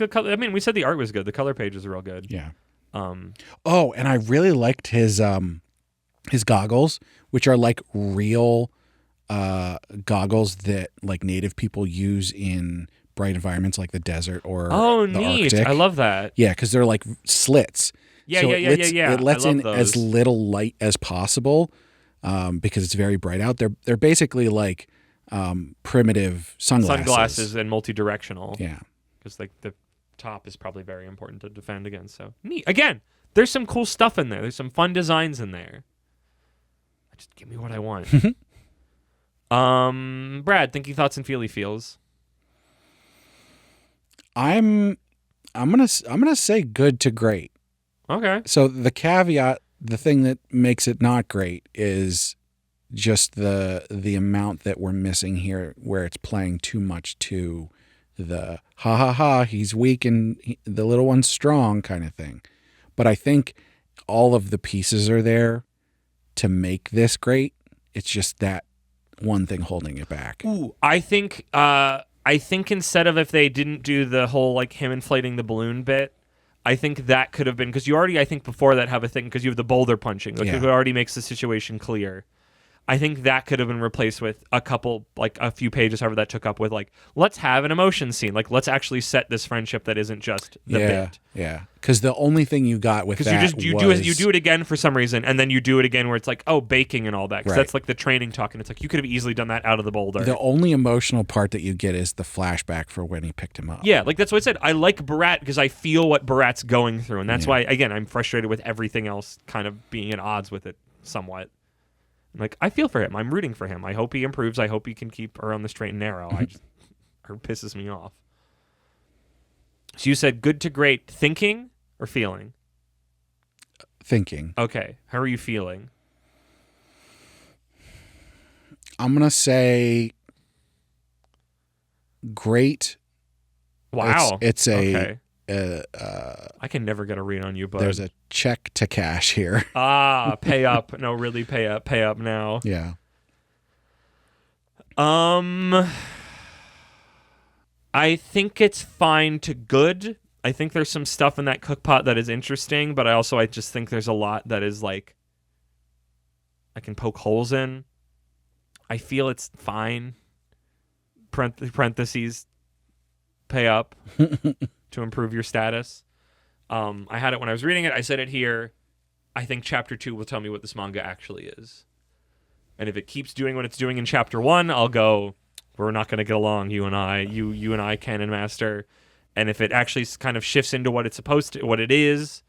color. I mean, we said the art was good. The color page is real good. Yeah. And I really liked his goggles, which are like real goggles that like native people use in bright environments like the desert or the neat. Arctic. I love that. Yeah, because they're like slits. Yeah. It lets in those. as little light as possible because it's very bright out. They're basically like primitive sunglasses and multi-directional. Yeah, because like the top is probably very important to defend against. So neat. Again, there's some cool stuff in there. There's some fun designs in there. Just give me what I want. Brad, thinking thoughts and feely feels. I'm gonna say good to great. Okay. So the caveat, the thing that makes it not great, is just the amount that we're missing here, where it's playing too much to the ha ha ha, he's weak and the little one's strong kind of thing. But I think all of the pieces are there to make this great. It's just that one thing holding it back. Ooh, I think I think instead of if they didn't do the whole like him inflating the balloon bit, I think that could have been because you already I think before that have a thing because you have the boulder punching, like it already makes the situation clear. I think that could have been replaced with a couple, like a few pages, however that took up with like, let's have an emotion scene. Like, let's actually set this friendship that isn't just the bit. Yeah. Because the only thing you got with that you do it again for some reason, and then you do it again where it's like, oh, baking and all that. Because that's like the training talk, and it's like you could have easily done that out of the boulder. The only emotional part that you get is the flashback for when he picked him up. Yeah, like that's what I said. I like Barat because I feel what Barat's going through, and that's why, again, I'm frustrated with everything else kind of being at odds with it somewhat. Like, I feel for him. I'm rooting for him. I hope he improves. I hope he can keep her on the straight and narrow. It pisses me off. So you said good to great thinking or feeling? Thinking. Okay. How are you feeling? I'm going to say great. Wow. It's a... Okay. I can never get a read on you, but there's a check to cash here. Pay up. No, really pay up. Pay up now. Yeah. I think it's fine to good. I think there's some stuff in that cookpot that is interesting, but I just think there's a lot that is like I can poke holes in. I feel it's fine. Parentheses. Pay up. To improve your status. I had it when I was reading it. I said it here. I think chapter 2 will tell me what this manga actually is. And if it keeps doing what it's doing in chapter 1, I'll go, we're not going to get along, you and I. You and I, Canon Master. And if it actually kind of shifts into what it's supposed to, what it is,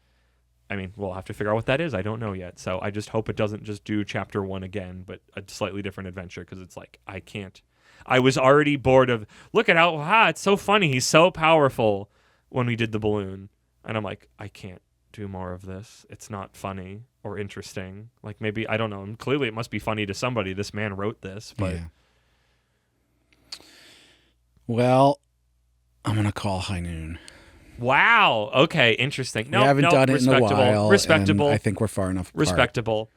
I mean, we'll have to figure out what that is. I don't know yet. So I just hope it doesn't just do chapter 1 again, but a slightly different adventure, because it's like, I can't. I was already bored of, look at how, it's so funny. He's so powerful. When we did the balloon, and I'm like, I can't do more of this. It's not funny or interesting. Like, maybe, I don't know. Clearly it must be funny to somebody. This man wrote this, but. Yeah. Well, I'm going to call High Noon. Wow. Okay. Interesting. We haven't done it in a while. Respectable. And I think we're far enough apart. Respectable.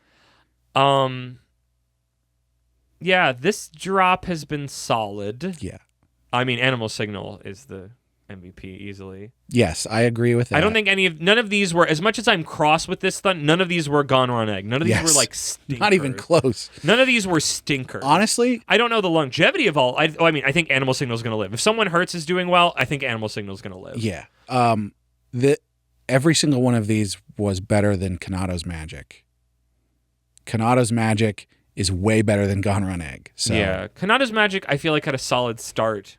Yeah, this drop has been solid. Yeah. I mean, Animal Signal is the MVP easily. Yes, I agree with that. I don't think none of these were, as much as I'm cross with this stuff, none of these were Gone Raw Egg. None of these were like stinkers. Not even close. None of these were stinkers. Honestly, I don't know the longevity of all. I think Animal Signal is going to live. If Someone Hurts is doing well, I think Animal Signal is going to live. Yeah. Every single one of these was better than Kanado's Magic. Kanado's Magic is way better than Gone Raw Egg. So yeah, Kanado's Magic I feel like had a solid start.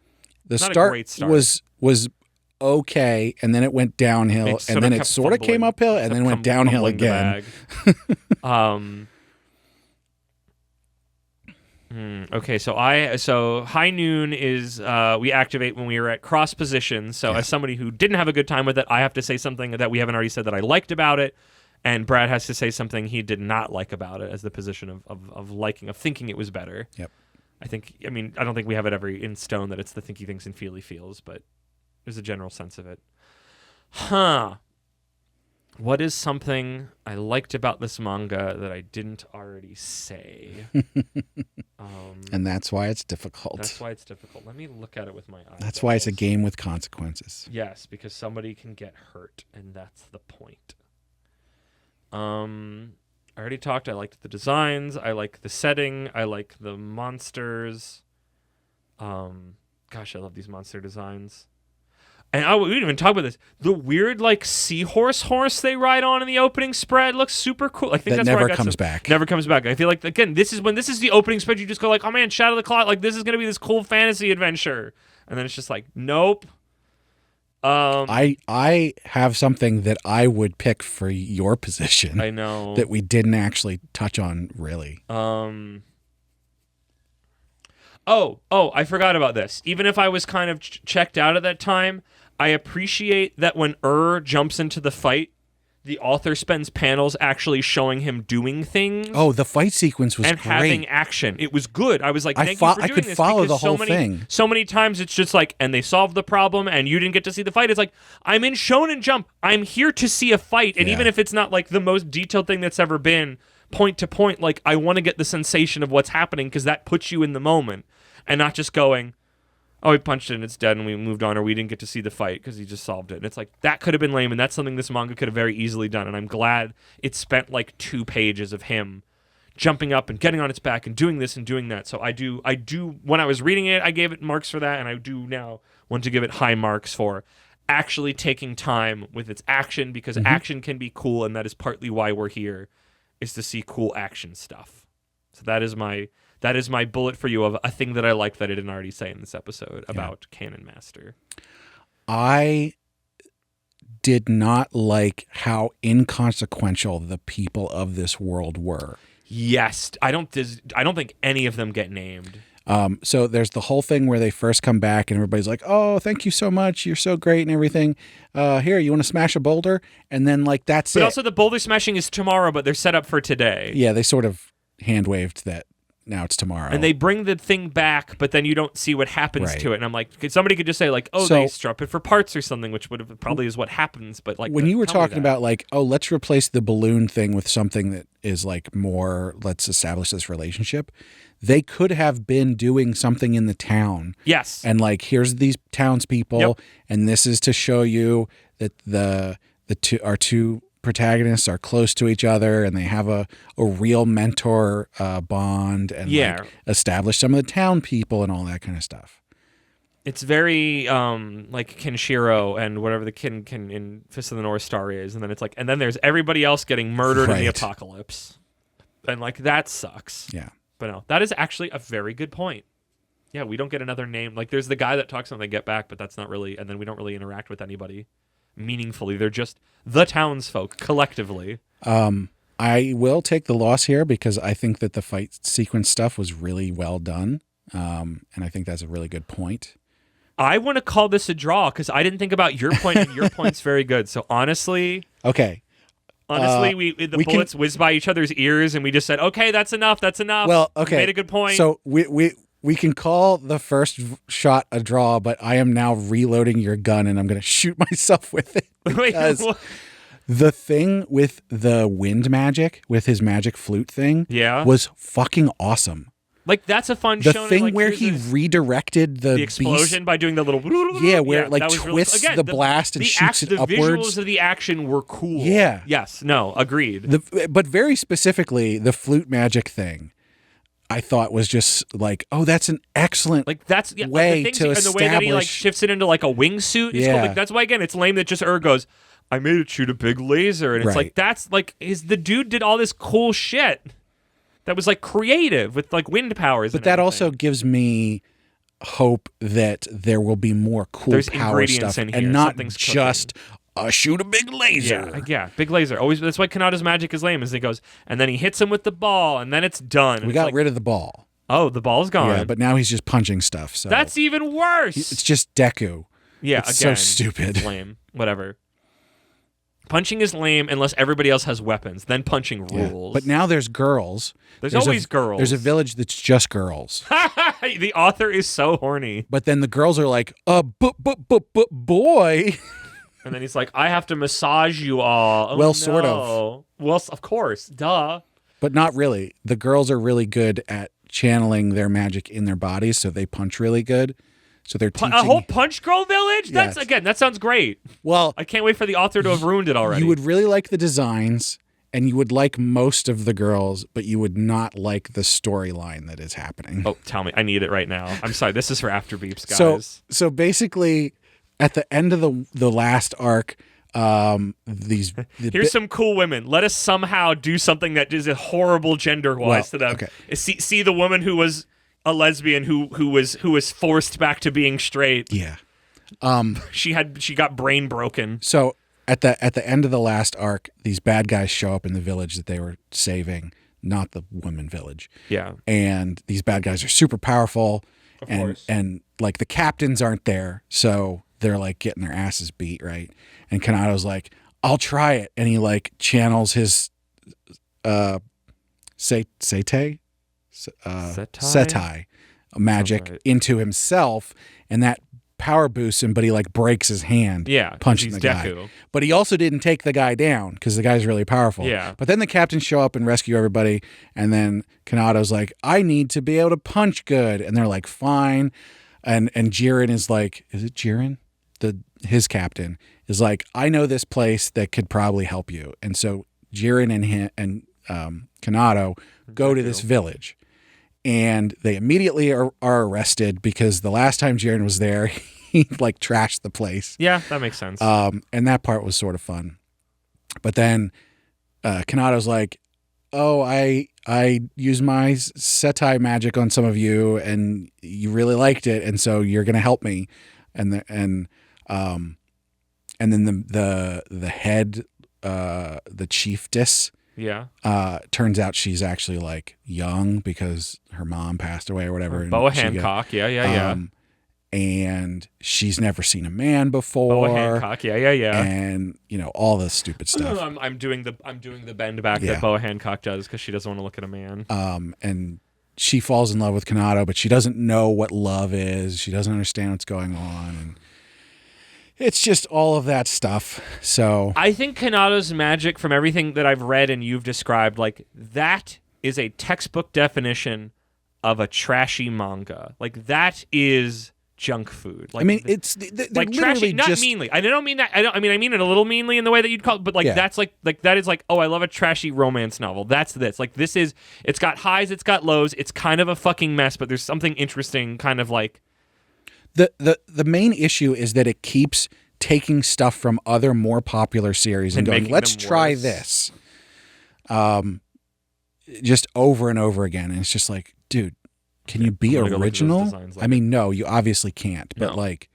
The Not start, a great start was okay, and then it went downhill, and then it sort of came uphill, and then went downhill again. Okay, so High Noon is we activate when we are at cross positions. So as somebody who didn't have a good time with it, I have to say something that we haven't already said that I liked about it, and Brad has to say something he did not like about it as the position of liking, of thinking it was better. Yep. I don't think we have it in stone that it's the thinky thinks and feely feels, but there's a general sense of it. What is something I liked about this manga that I didn't already say? And that's why it's difficult. That's why it's difficult. Let me look at it with my eyes. That's why it's a game with consequences. Yes, because somebody can get hurt, and that's the point. I already talked. I liked the designs. I like the setting. I like the monsters. Gosh, I love these monster designs. And we didn't even talk about this. The weird, like, seahorse horse they ride on in the opening spread looks super cool. I think that that's never where I got comes back. Never comes back. I feel like, again, this is the opening spread. You just go like, oh man, Shadow of the Clock. Like, this is gonna be this cool fantasy adventure. And then it's just like, nope. I have something that I would pick for your position. I know that we didn't actually touch on really. Oh, I forgot about this. Even if I was kind of checked out at that time, I appreciate that when jumps into the fight, the author spends panels actually showing him doing things. Oh, the fight sequence was and great. having action. It was good. I was like, thank you for doing I could this, follow the because whole thing. So many times it's just like, and they solved the problem, and you didn't get to see the fight. It's like, I'm in Shonen Jump. I'm here to see a fight, and even if it's not like the most detailed thing that's ever been, point to point, like I want to get the sensation of what's happening because that puts you in the moment, and not just going, oh, he punched it and it's dead and we moved on, or we didn't get to see the fight because he just solved it. And it's like, that could have been lame, and that's something this manga could have very easily done. And I'm glad it spent like 2 pages of him jumping up and getting on its back and doing this and doing that. So I do, when I was reading it, I gave it marks for that, and I do now want to give it high marks for actually taking time with its action, because action can be cool, and that is partly why we're here, is to see cool action stuff. So that is my bullet for you of a thing that I like that I didn't already say in this episode about Cannon Master. I did not like how inconsequential the people of this world were. Yes, I don't think any of them get named. So there's the whole thing where they first come back and everybody's like, "Oh, thank you so much. You're so great and everything. Here, you want to smash a boulder?" And then like that's it. But also the boulder smashing is tomorrow, but they're set up for today. Yeah, they sort of hand waved that now it's tomorrow. And they bring the thing back, but then you don't see what happens to it. And I'm like, somebody could just say like, "Oh, they strap it for parts or something," which would have probably is what happens. But like when you were talking about like, "Oh, let's replace the balloon thing with something that is like more, let's establish this relationship." They could have been doing something in the town. Yes. And like, here's these townspeople, and this is to show you that our two protagonists are close to each other, and they have a real mentor bond, and like, establish some of the town people and all that kind of stuff. It's very like Kenshiro and whatever the kin in Fist of the North Star is, and then it's like, and then there's everybody else getting murdered in the apocalypse, and like that sucks. Yeah. But no, that is actually a very good point. Yeah, we don't get another name. Like, there's the guy that talks when they get back, but that's not really, and then we don't really interact with anybody meaningfully. They're just the townsfolk collectively. I will take the loss here because I think that the fight sequence stuff was really well done, and I think that's a really good point. I want to call this a draw because I didn't think about your point, and your point's very good. So honestly... Okay. Honestly, the bullets whizzed by each other's ears, and we just said, "Okay, that's enough. That's enough." Well, okay, you made a good point. So we can call the first shot a draw, but I am now reloading your gun, and I'm going to shoot myself with it because the thing with the wind magic, with his magic flute thing, was fucking awesome. Like, that's a fun the Shonen, thing like, where he redirected the explosion by doing the little where like twists the blast and shoots it upwards. The visuals of the action were cool. Yeah. Yes. No. Agreed. But very specifically, the flute magic thing, I thought was just like, oh, that's an excellent way to establish. And the way that he like shifts it into like a wingsuit. Cool. Like, that's why again, it's lame that just goes, "I made it shoot a big laser," and it's like that's like the dude did all this cool shit. That was like creative with like wind powers. But that also gives me hope that there will be more cool power stuff and not just shoot a big laser. Yeah, big laser. Always. That's why Kanada's magic is lame. Is he goes and then he hits him with the ball and then it's done. We got rid of the ball. Oh, the ball's gone. Yeah, but now he's just punching stuff. So that's even worse. It's just Deku. Yeah, it's so stupid. Lame. Whatever. Punching is lame unless everybody else has weapons. Then punching rules. But now there's girls. There's always girls. There's a village that's just girls. The author is so horny. But then the girls are like, boy. And then he's like, "I have to massage you all." Oh, well, sort of. Well, of course. Duh. But not really. The girls are really good at channeling their magic in their bodies, so they punch really good. So they're teaching... A whole Punch Girl village? That's again, that sounds great. Well, I can't wait for the author to have ruined it already. You would really like the designs, and you would like most of the girls, but you would not like the storyline that is happening. Oh, tell me. I need it right now. I'm sorry. This is for After Beeps, guys. So basically, at the end of the last arc, here's some cool women. Let us somehow do something that is horrible gender-wise to them. Okay. See the woman who was a lesbian who was forced back to being straight. Yeah. She got brain broken. So at the end of the last arc, these bad guys show up in the village that they were saving, not the women village. Yeah. And these bad guys are super powerful. Of course. And like the captains aren't there, so they're like getting their asses beat, right? And Kanado's like, "I'll try it." And he like channels his Setai magic into himself, and that power boosts him, but he like breaks his hand punching the guy. Deku. But he also didn't take the guy down because the guy's really powerful. Yeah. But then the captains show up and rescue everybody, and then Kanado's like, "I need to be able to punch good," and they're like, "Fine." and Jiren is like, is it Jiren? His captain is like, I know this place that could probably help you. And so Jiren and Kanado go to this village, and they immediately are arrested because the last time Jiren was there, he like trashed the place. Yeah, that makes sense. And that part was sort of fun. But then Kanado's like, oh, I used my Setai magic on some of you, and you really liked it, and so you're gonna help me. And then the head, the chiefess, turns out she's actually like young because her mom passed away or whatever. Boa Hancock, yeah. And she's never seen a man before. Boa Hancock, yeah. And all this stupid stuff. I'm doing the bend back that Boa Hancock does because she doesn't want to look at a man. And she falls in love with Kanado, but she doesn't know what love is. She doesn't understand what's going on, and it's just all of that stuff. So I think Kanado's magic, from everything that I've read and you've described, like that is a textbook definition of a trashy manga. Like that is junk food. Like, I mean, it's like trashy, not meanly. I don't mean that. I mean it a little meanly in the way that you'd call it, but like that's like that is like, oh, I love a trashy romance novel. That's this. Like this is. It's got highs. It's got lows. It's kind of a fucking mess, but there's something interesting. Kind of like the main issue is that it keeps taking stuff from other more popular series and going, let's try this, just over and over again, and it's just like, dude. Can you be original? I mean, no, you obviously can't. But like,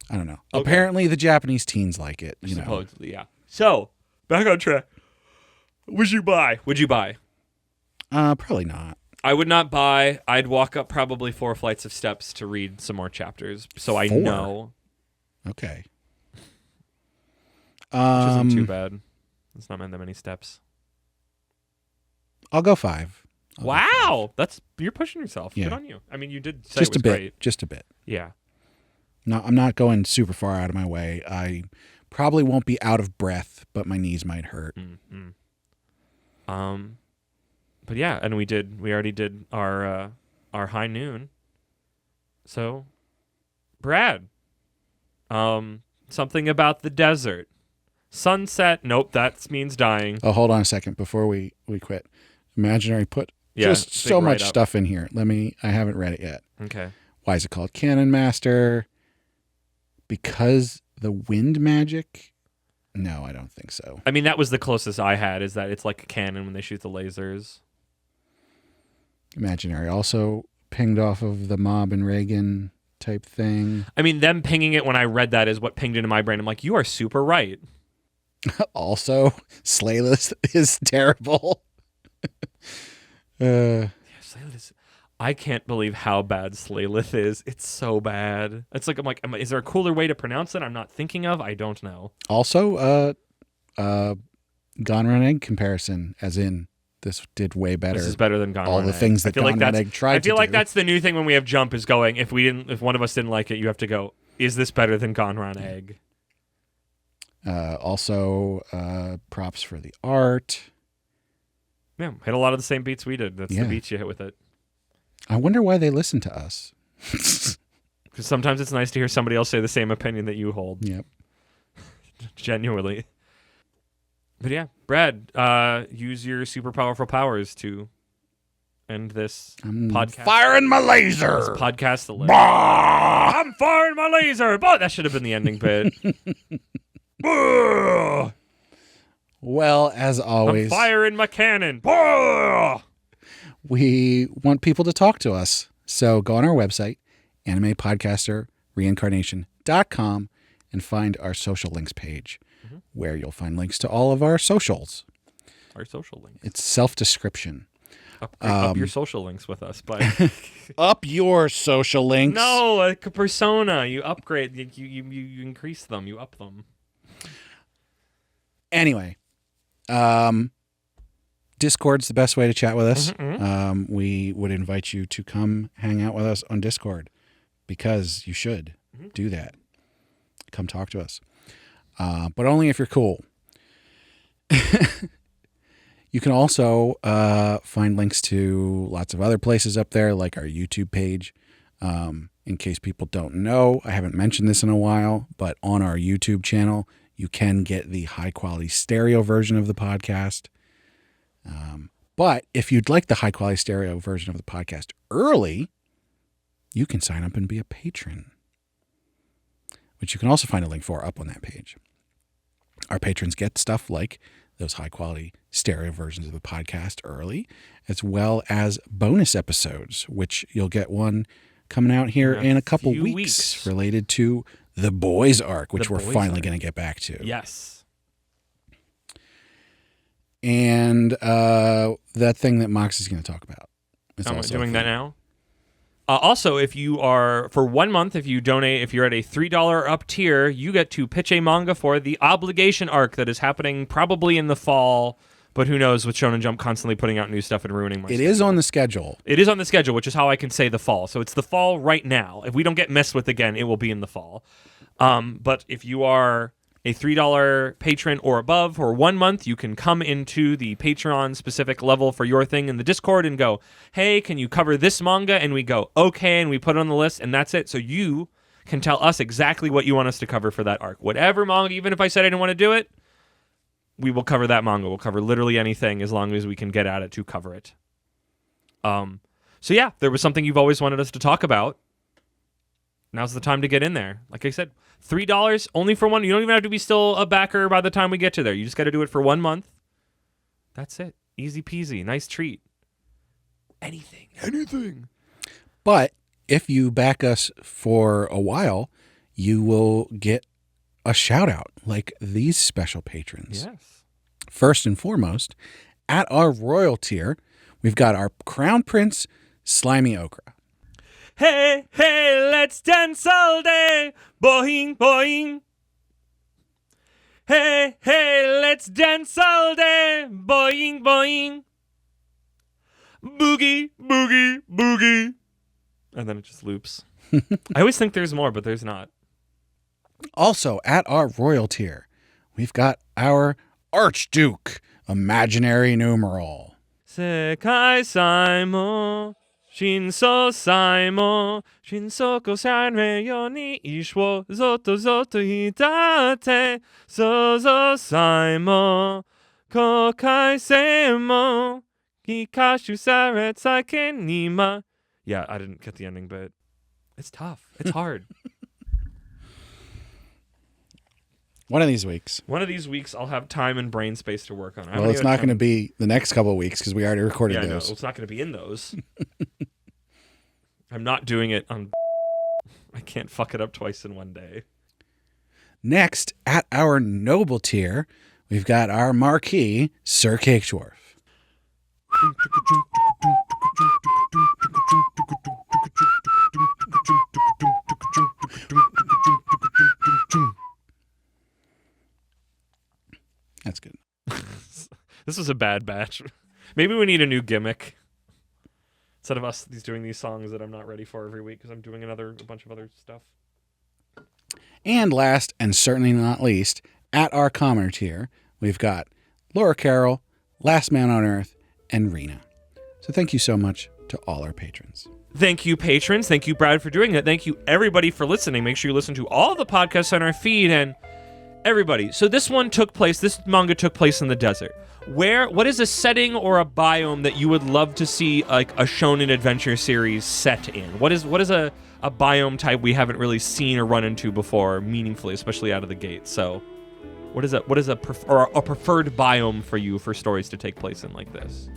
I don't know. Okay. Apparently, the Japanese teens like it. Supposedly, yeah. So back on track. Would you buy? Probably not. I would not buy. I'd walk up probably 4 flights of steps to read some more chapters, so I know. Okay. Which isn't too bad. It's not that many steps. I'll go 5. Wow, you're pushing yourself. Good on you. I mean, you did say just it was great. Just a bit. Yeah. No, I'm not going super far out of my way. I probably won't be out of breath, but my knees might hurt. Mm-hmm. But yeah, and we already did our high noon. So, Brad, something about the desert, sunset. Nope, that means dying. Oh, hold on a second before we quit. Imaginary put. Just so much stuff in here. I haven't read it yet. Okay. Why is it called Cannon Master? Because the wind magic? No, I don't think so. I mean, that was the closest I had, is that it's like a cannon when they shoot the lasers. Imaginary. Also pinged off of the Mob and Reagan type thing. I mean, them pinging it when I read that is what pinged into my brain. I'm like, you are super right. Also, Slayless is terrible. Slaylith I can't believe how bad Slaylith is. It's so bad. It's like, I'm like, is there a cooler way to pronounce it I'm not thinking of? I don't know. Also, Gone Run Egg comparison, as in this did way better. This is better than Gone Run Egg. All the things that Gone Run Egg tried to do. I feel like that's the new thing when we have Jump is going, if one of us didn't like it, you have to go, is this better than Gone Run Egg? Also, props for the art. Yeah, hit a lot of the same beats we did. That's the beats you hit with it. I wonder why they listen to us. Because sometimes it's nice to hear somebody else say the same opinion that you hold. Yep. Genuinely. But yeah, Brad, use your super powerful powers to end this podcast. Firing my laser! This podcast. I'm firing my laser! But that should have been the ending bit. Well, as always, I'm firing my cannon. We want people to talk to us. So go on our website, animepodcasterreincarnation.com, and find our social links page, where you'll find links to all of our socials. Our social links. It's self-description. Up your social links with us. But up your social links. No, like a persona. You upgrade. You increase them. You up them. Anyway. Discord's the best way to chat with us. We would invite you to come hang out with us on Discord, because you should do that. Come talk to us. But only if you're cool. You can also find links to lots of other places up there, like our YouTube page, and In case people don't know, I haven't mentioned this in a while, but on our YouTube channel, you can get the high-quality stereo version of the podcast. But if you'd like the high-quality stereo version of the podcast early, you can sign up and be a patron, which you can also find a link for up on that page. Our patrons get stuff like those high-quality stereo versions of the podcast early, as well as bonus episodes, which you'll get one coming out here in a couple weeks related to the Boys arc, which we're finally going to get back to. Yes. And that thing that Mox is going to talk about. I'm doing that now. Also, if you are, for 1 month, if you donate, if you're at a $3 up tier, you get to pitch a manga for the Obligation arc that is happening probably in the fall. But who knows with Shonen Jump constantly putting out new stuff and ruining my schedule. It is on the schedule. It is on the schedule, which is how I can say the fall. So it's the fall right now. If we don't get messed with again, it will be in the fall. But if you are a $3 patron or above for 1 month, you can come into the Patreon-specific level for your thing in the Discord and go, hey, can you cover this manga? And we go, okay, and we put it on the list, and that's it. So you can tell us exactly what you want us to cover for that arc. Whatever manga, even if I said I didn't want to do it, we will cover that manga. We'll cover literally anything as long as we can get at it to cover it. So yeah, there was something you've always wanted us to talk about. Now's the time to get in there. Like I said, $3 only for one. You don't even have to be still a backer by the time we get to there. You just got to do it for 1 month. That's it. Easy peasy. Nice treat. Anything. But if you back us for a while, you will get a shout out like these special patrons. Yes. First and foremost, at our royal tier, we've got our Crown Prince, Slimy Okra. Hey, hey, let's dance all day. Boing, boing. Hey, hey, let's dance all day. Boing, boing. Boogie, boogie, boogie. And then it just loops. I always think there's more, but there's not. Also, at our royal tier, we've got our Archduke, Imaginary Numeral. Sekai Saimo, Shinso Saimo, Shinsoko Sanre Yoni Ishwo, Zoto Zoto Hitate, Sozo Saimo, Kokai Seimo, Kikashu Saret Saiken Nima. Yeah, I didn't get the ending, but it's tough. It's hard. One of these weeks. One of these weeks, I'll have time and brain space to work on it. Well, it's not going to be the next couple of weeks because we already recorded those. those. No, it's not going to be in those. I'm not doing it on... I can't fuck it up twice in one day. Next, at our noble tier, we've got our marquee, Sir Cake Dwarf. That's good. This was a bad batch. Maybe we need a new gimmick. Instead of us doing these songs that I'm not ready for every week because I'm doing a bunch of other stuff. And last, and certainly not least, at our commoner tier, we've got Laura Carroll, Last Man on Earth, and Rena. So thank you so much to all our patrons. Thank you, patrons. Thank you, Brad, for doing it. Thank you, everybody, for listening. Make sure you listen to all the podcasts on our feed and everybody. So this manga took place in the desert. What is a setting or a biome that you would love to see like a shonen adventure series set in? What is a biome type we haven't really seen or run into before meaningfully, especially out of the gate? So what is a preferred biome for you for stories to take place in like this?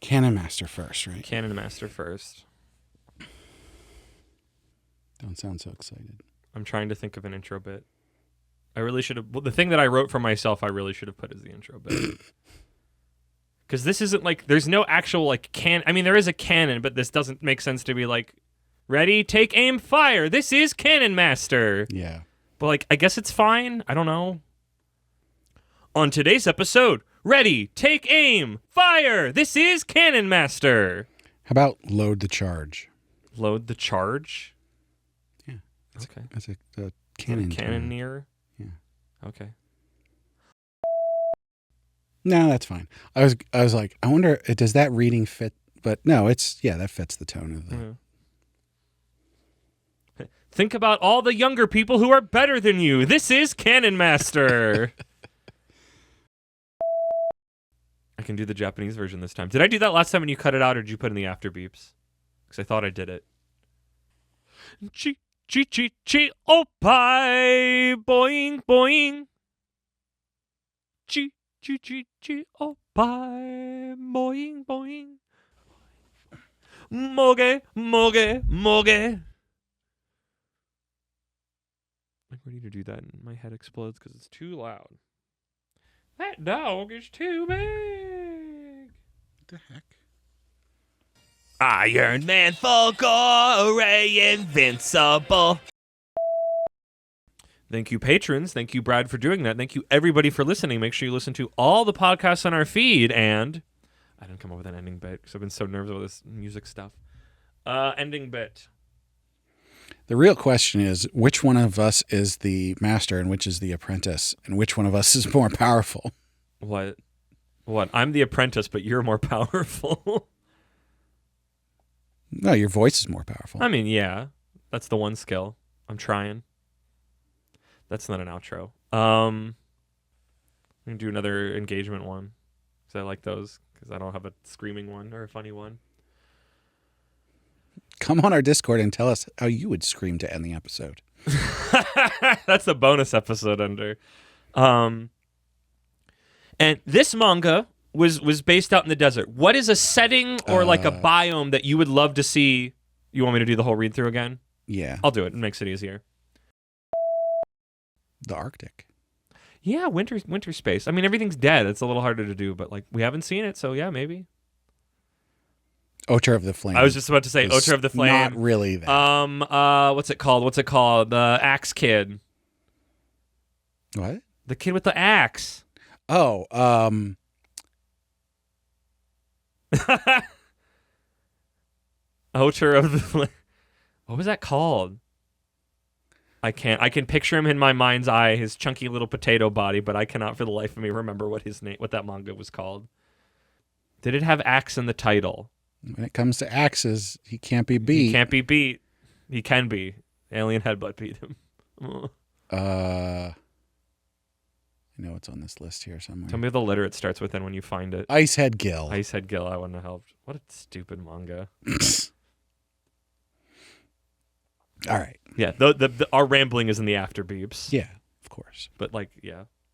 Canon Master first, right? Canon Master first. Don't sound so excited. I'm trying to think of an intro bit. I really should have... Well, the thing that I wrote for myself, I really should have put as the intro bit. Because this isn't like... There's no actual like I mean, there is a canon, but this doesn't make sense to be like, ready, take aim, fire. This is Canon Master. Yeah. But like, I guess it's fine. I don't know. On today's episode, ready, take aim, fire. This is Cannon Master. How about load the charge? Load the charge. Yeah. Okay. That's a cannon. Cannoneer. Yeah. Okay. No, that's fine. I was like, I wonder, does that reading fit? But no, that fits the tone of the. Yeah. Think about all the younger people who are better than you. This is Cannon Master. I can do the Japanese version this time. Did I do that last time and you cut it out, or did you put in the after beeps? Because I thought I did it. Chi chi chi chi opai boing boing. Chi chi chi chi opai boing boing. Moge moge moge. I'm ready to do that, and my head explodes because it's too loud. That dog is too big. What the heck? Iron Man full glory invincible. Thank you, patrons. Thank you, Brad, for doing that. Thank you, everybody, for listening. Make sure you listen to all the podcasts on our feed. And I didn't come up with an ending bit because I've been so nervous about this music stuff. Ending bit. The real question is, which one of us is the master and which is the apprentice, and which one of us is more powerful? What? I'm the apprentice, but you're more powerful. No, your voice is more powerful. I mean, yeah. That's the one skill. I'm trying. That's not an outro. I'm going to do another engagement one because I like those because I don't have a screaming one or a funny one. Come on our Discord and tell us how you would scream to end the episode. That's the bonus episode under. And this manga was based out in the desert. What is a setting or like a biome that you would love to see? You want me to do the whole read through again? Yeah. I'll do it. It makes it easier. The Arctic. Yeah, winter space. I mean, everything's dead. It's a little harder to do, but like we haven't seen it, so yeah, maybe. Ocher of the Flame. I was just about to say Ocher of the Flame. Not really that. What's it called? The Axe Kid. What? The kid with the axe. Oh, Ocher of the Flame. What was that called? I can picture him in my mind's eye, his chunky little potato body, but I cannot for the life of me remember what that manga was called. Did it have axe in the title? When it comes to axes, he can't be beat. He can't be beat. He can be. Alien Headbutt beat him. I know it's on this list here somewhere. Tell me the letter it starts with then when you find it. Icehead Gill. Icehead Gill, I wouldn't have helped. What a stupid manga. All right. Yeah, our rambling is in the after beeps. Yeah, of course. But like, yeah.